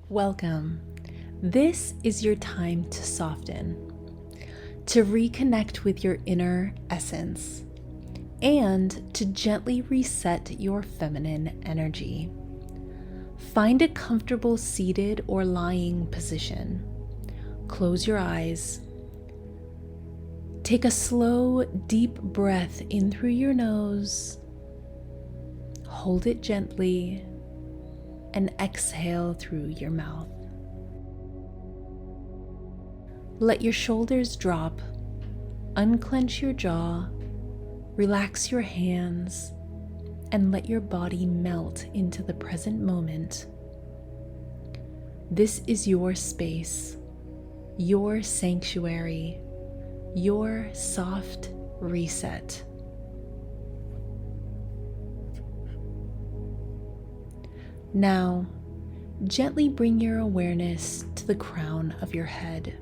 Welcome. This is your time to soften, to reconnect with your inner essence, and to gently reset your feminine energy. Find a comfortable seated or lying position. Close your eyes. Take a slow, deep breath in through your nose. Hold it gently and exhale through your mouth. Let your shoulders drop, unclench your jaw, relax your hands, and let your body melt into the present moment. This is your space, your sanctuary, your soft reset. Now, gently bring your awareness to the crown of your head.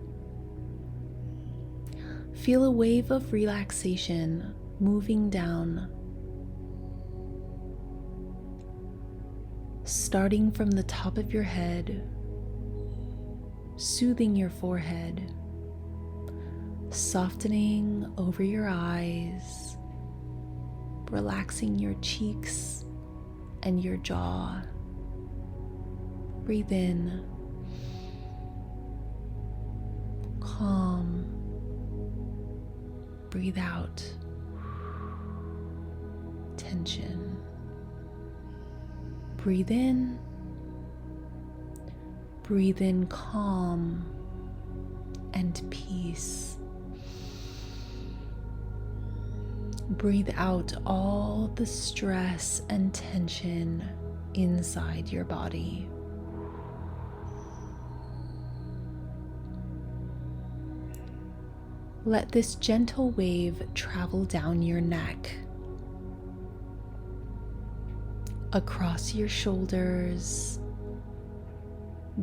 Feel a wave of relaxation moving down, starting from the top of your head, soothing your forehead, softening over your eyes, relaxing your cheeks and your jaw. Breathe in, calm. Breathe out, tension. Breathe in calm and peace. Breathe out all the stress and tension inside your body. Let this gentle wave travel down your neck, across your shoulders,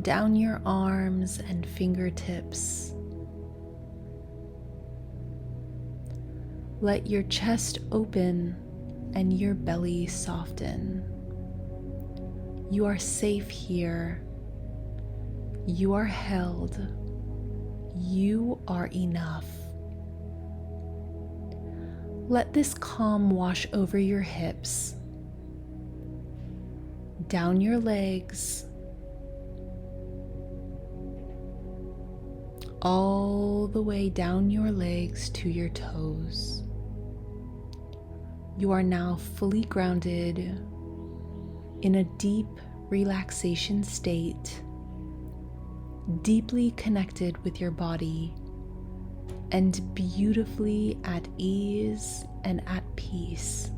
down your arms and fingertips. Let your chest open and your belly soften. You are safe here. You are held. You are enough. Let this calm wash over your hips, down your legs, all the way down your legs to your toes. You are now fully grounded in a deep relaxation state, deeply connected with your body, and beautifully at ease and at peace.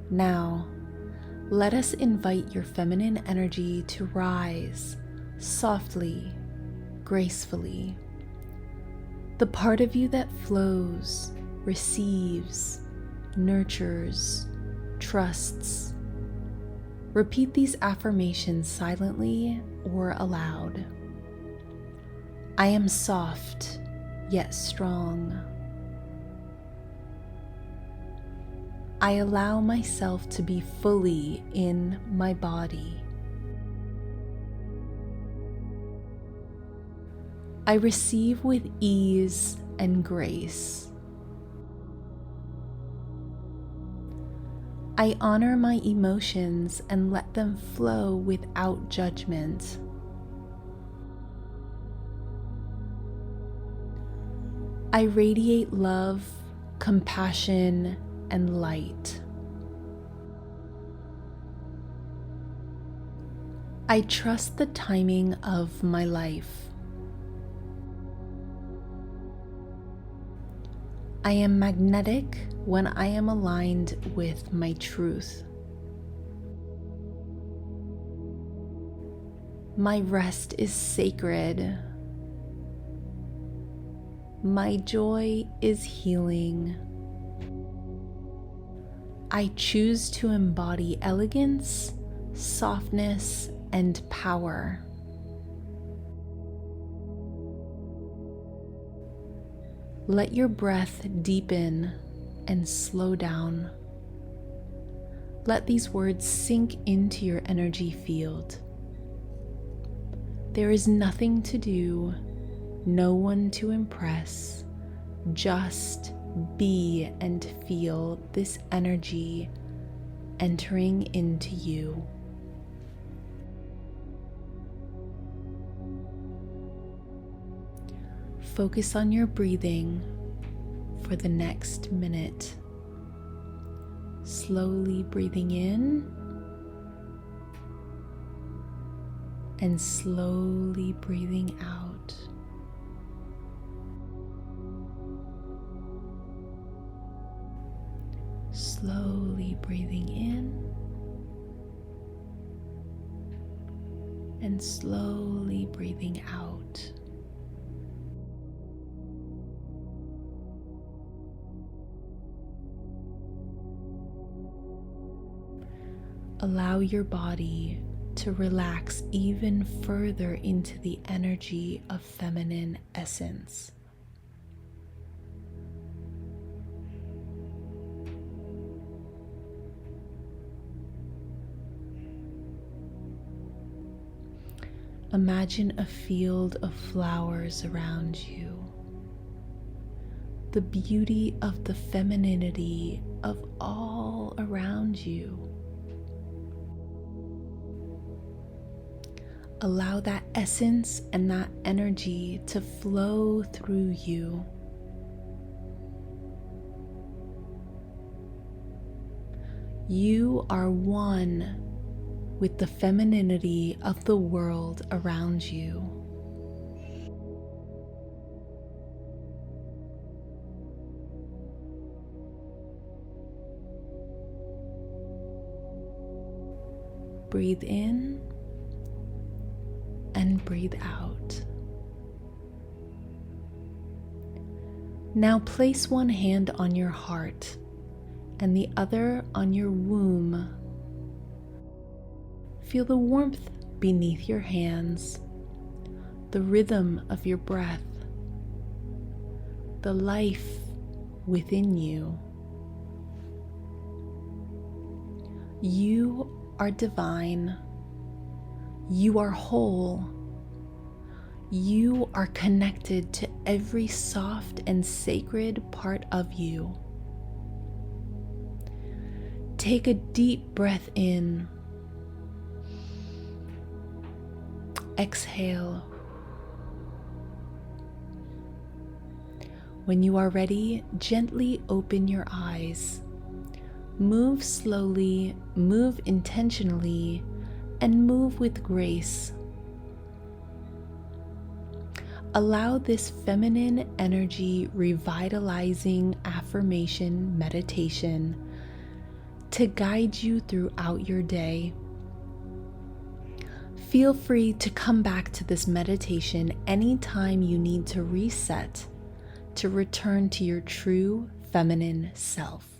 Now, let us invite your feminine energy to rise softly, gracefully. The part of you that flows, receives, nurtures, trusts. Repeat these affirmations silently or aloud. I am soft, yet strong. I allow myself to be fully in my body. I receive with ease and grace. I honor my emotions and let them flow without judgment. I radiate love, compassion, and light. I trust the timing of my life. I am magnetic when I am aligned with my truth. My rest is sacred. My joy is healing. I choose to embody elegance, softness, and power. Let your breath deepen and slow down. Let these words sink into your energy field. There is nothing to do, no one to impress. Just be and feel this energy entering into you. Focus on your breathing for the next minute. Slowly breathing in and slowly breathing out. Slowly breathing in and slowly breathing out. Allow your body to relax even further into the energy of feminine essence. Imagine a field of flowers around you. The beauty of the femininity of all around you. Allow that essence and that energy to flow through you. You are one with the femininity of the world around you. Breathe in and breathe out. Now place one hand on your heart and the other on your womb. Feel the warmth beneath your hands, the rhythm of your breath, the life within you. You are divine. You are whole. You are connected to every soft and sacred part of you. Take a deep breath in. Exhale. When you are ready, gently open your eyes. Move slowly, move intentionally, and move with grace. Allow this feminine energy revitalizing affirmation meditation to guide you throughout your day. Feel free to come back to this meditation anytime you need to reset, to return to your true feminine self.